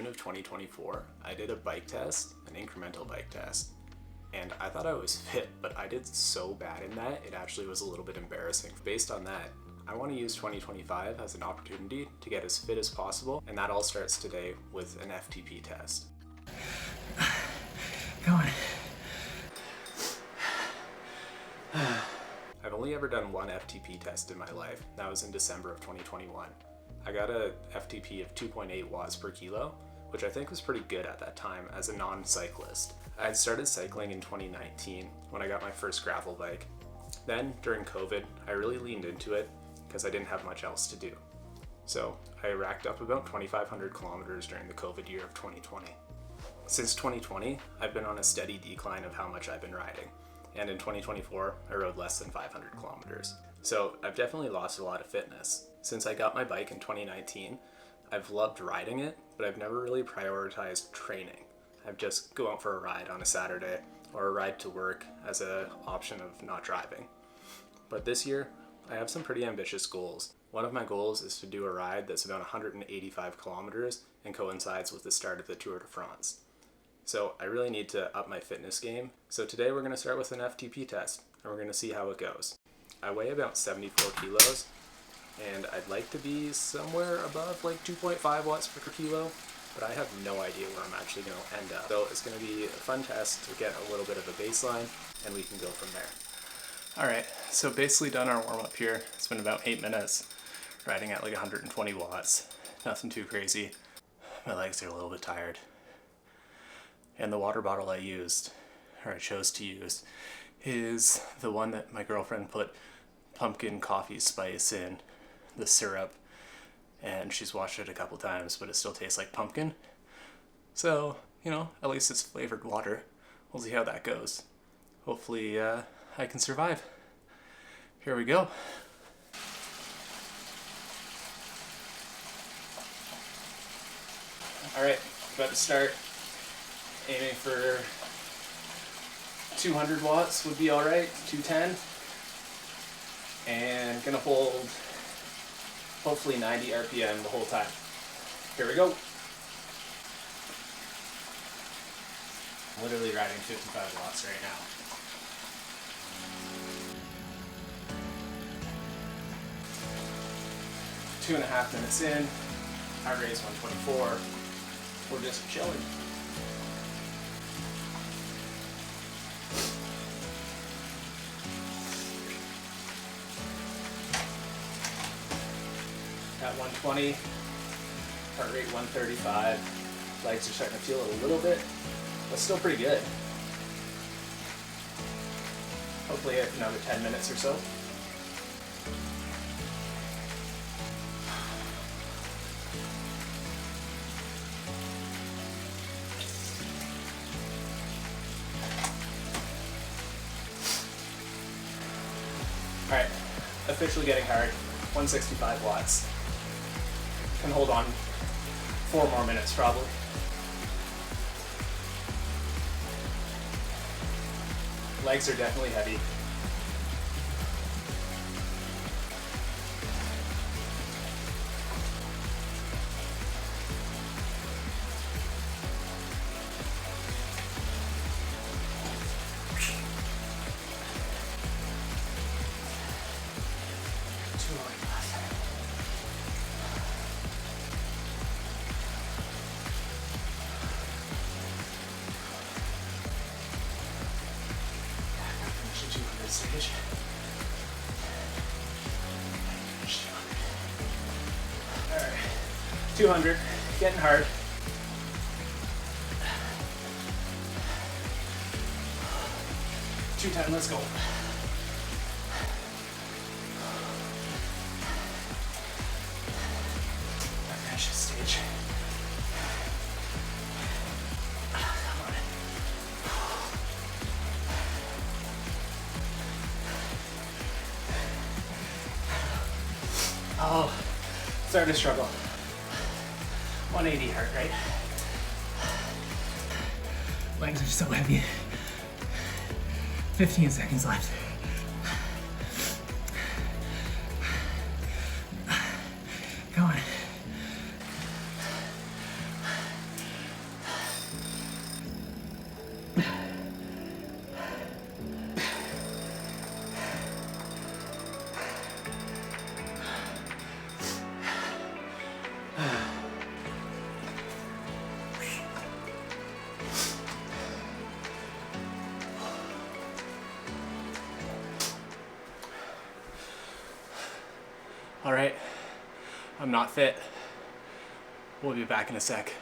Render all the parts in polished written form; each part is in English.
June of 2024, I did a bike test, an incremental bike test, and I thought I was fit, but I did so bad in that, it actually was a little bit embarrassing. Based on that, I want to use 2025 as an opportunity to get as fit as possible, and that all starts today with an FTP test. Go on. I've only ever done one FTP test in my life. That was in December of 2021. I got a FTP of 2.8 watts per kilo, which I think was pretty good at that time as a non-cyclist. I had started cycling in 2019 when I got my first gravel bike. Then, during COVID, I really leaned into it because I didn't have much else to do. So I racked up about 2,500 kilometers during the COVID year of 2020. Since 2020, I've been on a steady decline of how much I've been riding. And in 2024, I rode less than 500 kilometers. So I've definitely lost a lot of fitness. Since I got my bike in 2019, I've loved riding it, but I've never really prioritized training. I've just go out for a ride on a Saturday or a ride to work as an option of not driving. But this year, I have some pretty ambitious goals. One of my goals is to do a ride that's about 185 kilometers and coincides with the start of the Tour de France. So I really need to up my fitness game. So today we're going to start with an FTP test and we're going to see how it goes. I weigh about 74 kilos and I'd like to be somewhere above like 2.5 watts per kilo, but I have no idea where I'm actually going to end up. So it's going to be a fun test to get a little bit of a baseline and we can go from there. Alright, so basically done our warm up here. It's been about 8 minutes, riding at like 120 watts. Nothing too crazy. My legs are a little bit tired. And the water bottle I used, or I chose to use, is the one that my girlfriend put pumpkin coffee spice in, the syrup, and she's washed it a couple times, but it still tastes like pumpkin. So, you know, at least it's flavored water. We'll see how that goes. Hopefully, I can survive. Here we go. Alright, about to start. Aiming for 200 watts would be alright, 210. And gonna hold hopefully 90 RPM the whole time. Here we go. I'm literally riding 55 watts right now. Two and a half minutes in, heart rate is 124. We're just chilling. At 120, heart rate 135. Legs are starting to feel it a little bit, but still pretty good. Hopefully another 10 minutes or so. Alright, officially getting hard, 165 watts. Can hold on 4 more minutes probably. Legs are definitely heavy. Stage. Alright, 200, getting hard. $210, let's go. Finish this stage. Oh, starting to struggle. 180 heart rate. Legs are so heavy. 15 seconds left. Go on. All right, I'm not fit. We'll be back in a sec.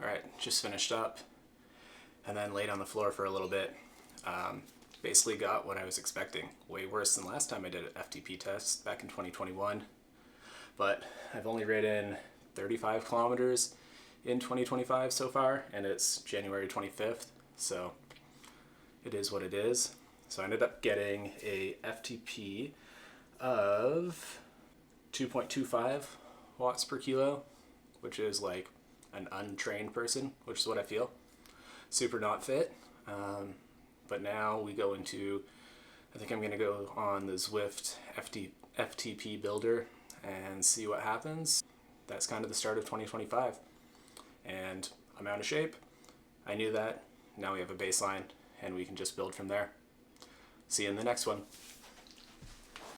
All right, just finished up and then laid on the floor for a little bit. Basically got what I was expecting. Way worse than last time I did an FTP test back in 2021. But I've only ridden 35 kilometers in 2025 so far, and it's January 25th, so it is what it is. So I ended up getting a FTP of 2.25 watts per kilo, which is like an untrained person, which is what I feel. Super not fit. But now we go into, I think I'm going to go on the Zwift FTP builder and see what happens. That's kind of the start of 2025. And I'm out of shape. I knew that. Now we have a baseline and we can just build from there. See you in the next one.